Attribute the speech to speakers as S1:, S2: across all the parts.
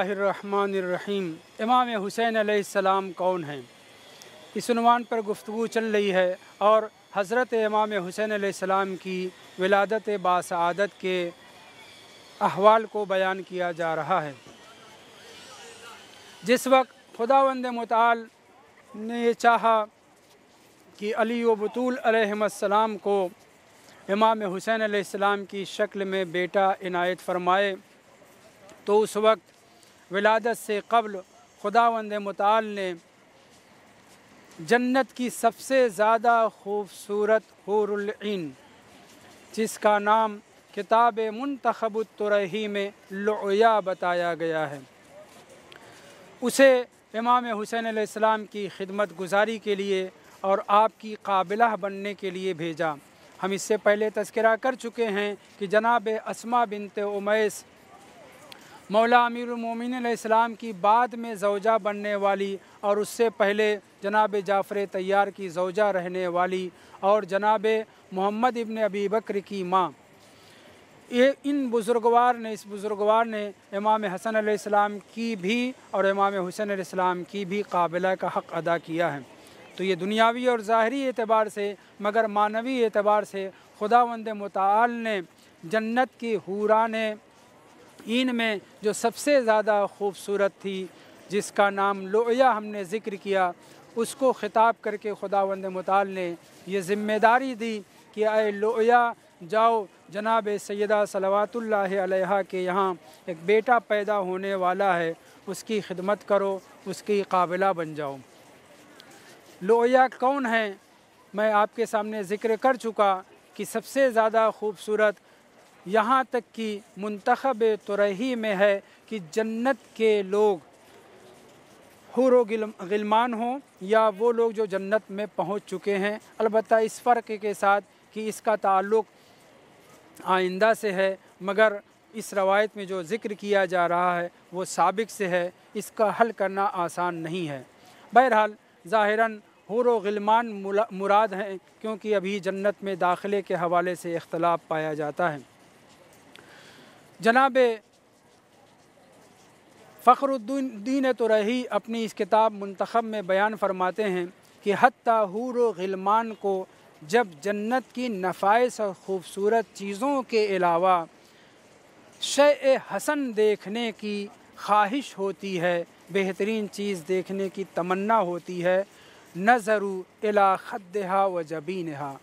S1: बिस्मिल्लाहिर्रहमानिर्रहीम। इमाम हुसैन अलैहिस्सलाम कौन हैं, इस उन्वान पर गुफ्तगू चल रही है और हज़रत इमाम हुसैन अलैहिस्सलाम की विलादत बासआदत के अहवाल को बयान किया जा रहा है। जिस वक्त खुदावंद मुताल ने ये चाहा कि अली व बतूल अलैहिस्सलाम को इमाम हुसैन अलैहिस्सलाम की शक्ल में बेटा इनायत फरमाए, तो उस वक्त विलादत से क़ब्ल खुदावंद मुताल ने जन्नत की सबसे ज़्यादा ख़ूबसूरत हूरुल ईन, जिसका नाम किताब मुंतखबुत तुरही में लुया बताया गया है, उसे इमाम हुसैन अलैहिस्सलाम की खिदमत गुजारी के लिए और आपकी काबिला बनने के लिए भेजा। हम इससे पहले तज़किरा कर चुके हैं कि जनाब अस्मा बिनते उमैस मौला अमीरुल मोमिनीन अलैहिस्सलाम की बाद में ज़ौजा बनने वाली और उससे पहले जनाब जाफ़र तैयार की ज़ौजा रहने वाली और जनाब मोहम्मद इब्न अबी बकर की माँ, ये इस बुज़ुर्गवार ने इमाम हसन अलैहिस्सलाम की भी और इमाम हुसैन अलैहिस्सलाम की भी काबिला का हक़ अदा किया है। तो ये दुनियावी और ज़ाहरी एतबार से मगर मानवी एतबार से खुदावंद मुताल ने जन्नत की हूराने इन में जो सबसे ज़्यादा ख़ूबसूरत थी, जिसका नाम लुया हमने ज़िक्र किया, उसको ख़िताब करके खुदावंद मुताल ने ये ज़िम्मेदारी दी कि ऐ लुया, जाओ जनाब सैयदा सलवातुल्लाह अलैहा के यहाँ एक बेटा पैदा होने वाला है, उसकी खिदमत करो, उसकी काबिला बन जाओ। लुया कौन है, मैं आपके सामने ज़िक्र कर चुका कि सबसे ज़्यादा ख़ूबसूरत यहाँ तक कि मुंतखब तुरही में है कि जन्नत के लोग हुर गिलमान हों या वो लोग जो जन्नत में पहुँच चुके हैं, अलबत्ता इस फ़र्क के साथ कि इसका ताल्लुक़ आइंदा से है, मगर इस रवायत में जो ज़िक्र किया जा रहा है वो साबिक़ से है, इसका हल करना आसान नहीं है। बहरहाल ज़ाहिरन हुर व गिलमान मुराद हैं, क्योंकि अभी जन्नत में दाखिले के हवाले से इख्तलाफ पाया जाता है। जनाब फ़खरुद्दीन तुरही अपनी इस किताब मुंतखब में बयान फरमाते हैं कि हत्ता हूर व गिलमान को जब जन्नत की नफ़ाइस और ख़ूबसूरत चीज़ों के अलावा शय हसन देखने की ख्वाहिश होती है, बेहतरीन चीज़ देखने की तमन्ना होती है, नज़रू इला खद्दहा व जबीनहा,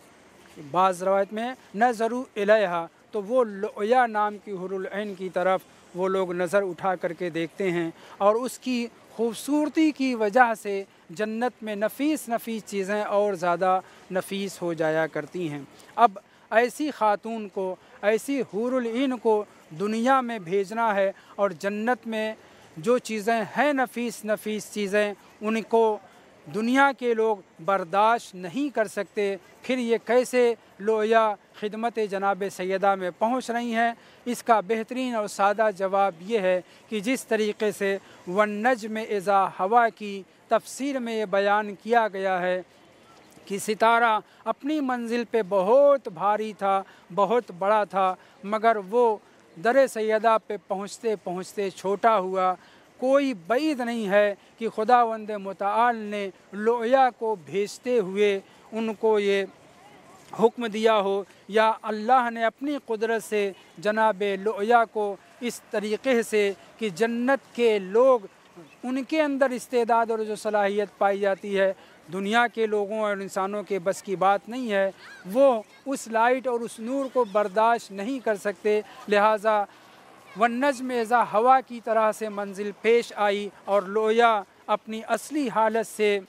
S1: बाज़ रवायत में नज़रू इलैहा, तो वो लुया नाम की हुरुल ऐन की तरफ वो लोग नज़र उठा करके देखते हैं और उसकी खूबसूरती की वजह से जन्नत में नफ़ीस चीज़ें और ज़्यादा नफ़ीस हो जाया करती हैं। अब ऐसी ख़ातून को, ऐसी हुरुल ऐन को दुनिया में भेजना है और जन्नत में जो चीज़ें हैं नफ़ीस चीज़ें, उनको दुनिया के लोग बर्दाश्त नहीं कर सकते, फिर ये कैसे लुया खिदमत जनाब सैयदा में पहुँच रही हैं। इसका बेहतरीन और सादा जवाब ये है कि जिस तरीक़े से वन्नज्म इज़ा हवा की तफसीर में ये बयान किया गया है कि सितारा अपनी मंजिल पे बहुत भारी था, बहुत बड़ा था, मगर वो दर सैयदा पे पहुँचते पहुँचते छोटा हुआ। कोई बैद नहीं है कि खुदावंद मुताल ने लुया को भेजते हुए उनको ये हुक्म दिया हो या अल्लाह ने अपनी कुदरत से जनाब लुया को इस तरीक़े से कि जन्नत के लोग, उनके अंदर इस्तेदाद और जो सलाहियत पाई जाती है दुनिया के लोगों और इंसानों के बस की बात नहीं है, वो उस लाइट और उस नूर को बर्दाश्त नहीं कर सकते, लिहाजा वन्नज्म इज़ा हवा की तरह से मंजिल पेश आई और लुया अपनी असली हालत से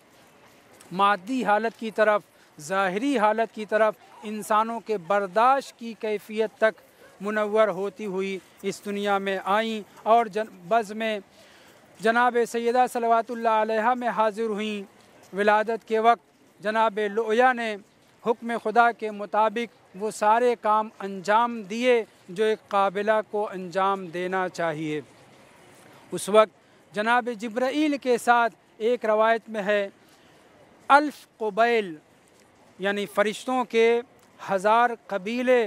S1: मादी हालत की तरफ, ज़ाहिरी हालत की तरफ, इंसानों के बर्दाश्त की कैफियत तक मुनव्वर होती हुई इस दुनिया में आई और बज़ में जनाब सैयदा सलवातुल्लाह अलैहा में हाज़िर हुई। विलादत के वक्त जनाब लुया ने हुक्म खुदा के मुताबिक वो सारे काम अंजाम दिए जो एक काबिला को अंजाम देना चाहिए। उस वक्त जनाब जिब्राईल के साथ एक रवायत में है अल्फ़ क़ुबैल, यानी फ़रिश्तों के 1000 कबीले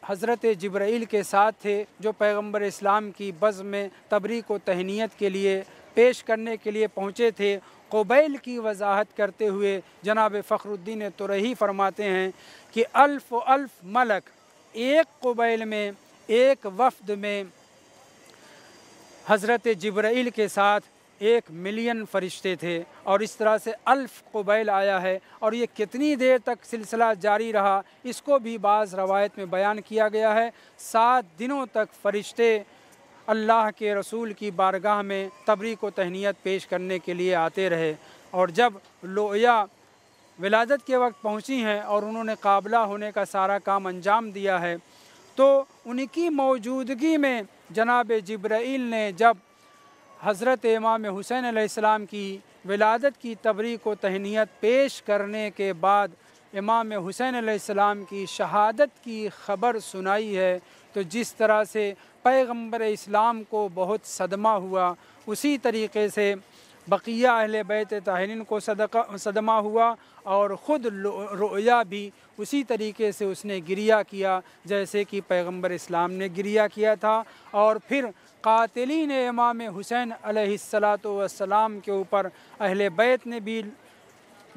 S1: حضرت جبرائیل کے ساتھ تھے جو پیغمبر اسلام کی بزم میں تبریک و تہنیت کے لیے پیش کرنے کے لیے پہنچے تھے۔ قبیل کی وضاحت کرتے ہوئے جناب فخر الدین ترہی فرماتے ہیں کہ الف ملک، ایک قبیل میں ایک وفد میں حضرت جبرائیل کے ساتھ 1,000,000 فرشتے تھے، اور اس طرح سے الف قبیل آیا ہے، اور یہ کتنی دیر تک سلسلہ جاری رہا اس کو بھی بعض روایت میں بیان کیا گیا ہے۔ 7 دنوں تک فرشتے اللہ کے رسول کی بارگاہ میں تبریک و تہنیت پیش کرنے کے لیے آتے رہے، اور جب لؤیا ولادت کے وقت پہنچی ہیں اور انہوں نے قابلہ ہونے کا سارا کام انجام دیا ہے، تو ان کی موجودگی میں جناب جبرائیل نے جب حضرت امام حسین علیہ السلام کی ولادت کی تبریک و تہنیت پیش کرنے کے بعد امام حسین علیہ السلام کی شہادت کی خبر سنائی ہے، تو جس طرح سے پیغمبر اسلام کو بہت صدمہ ہوا، اسی طریقے سے بقیہ اہل بیت طاہرین کو صدمہ ہوا، اور خود رؤیا بھی اسی طریقے سے اس نے گریہ کیا جیسے کہ پیغمبر اسلام نے گریہ کیا تھا۔ اور پھر قاتلین امام حسین علیہ السلام کے اوپر اہل بیت نے بھی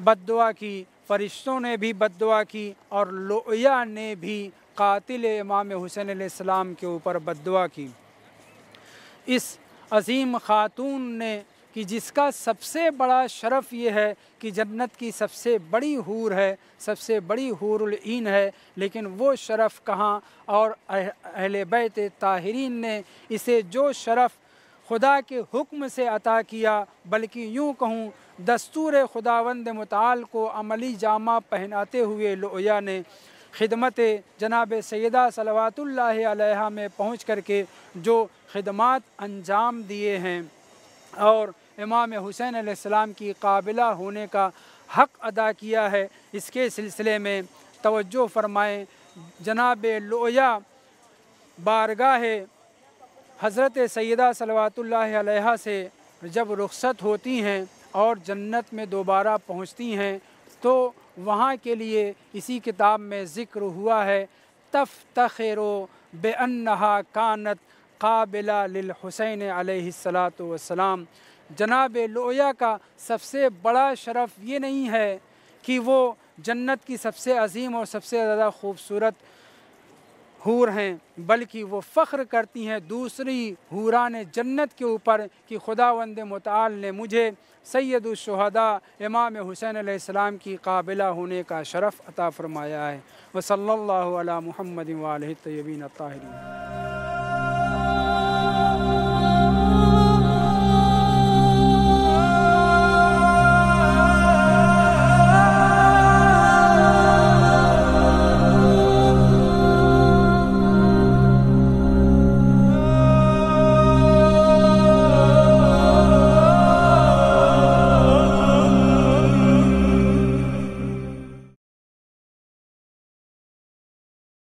S1: بد دعا کی، فرشتوں نے بھی بد دعا کی، اور لؤیا نے بھی قاتل امام حسین علیہ السلام کے اوپر بد دعا کی۔ اس عظیم خاتون نے کہ جس کا سب سے بڑا شرف یہ ہے کہ جنت کی سب سے بڑی حور ہے، سب سے بڑی حور العین ہے، لیکن وہ شرف کہاں، اور اہل بیت طاہرین نے اسے جو شرف خدا کے حکم سے عطا کیا، بلکہ یوں کہوں دستور خداوند متعال کو عملی جامہ پہناتے ہوئے لؤیا نے خدمت جناب سیدہ صلوات اللہ علیہا میں پہنچ کر کے جو خدمات انجام دیے ہیں، اور امام حسین علیہ السلام کی قابلہ ہونے کا حق ادا کیا ہے، اس کے سلسلے میں توجہ فرمائیں۔ جناب لؤیا بارگاہ حضرت سیدہ صلوات اللہ علیہا سے جب رخصت ہوتی ہیں اور جنت میں دوبارہ پہنچتی ہیں، تو وہاں کے لیے اسی کتاب میں ذکر ہوا ہے، تفتخر بأنہا کانت قابلہ للحسین علیہ السلام۔ جناب لؤیا کا سب سے بڑا شرف یہ نہیں ہے کہ وہ جنت کی سب سے عظیم اور سب سے زیادہ خوبصورت حور ہیں، بلکہ وہ فخر کرتی ہیں دوسری حوران جنت کے اوپر کہ خداوند متعال نے مجھے سید الشہداء امام حسین علیہ السلام کی قابلہ ہونے کا شرف عطا فرمایا ہے۔ وصلی اللہ علی محمد وآلہ الطیبین الطاہرین۔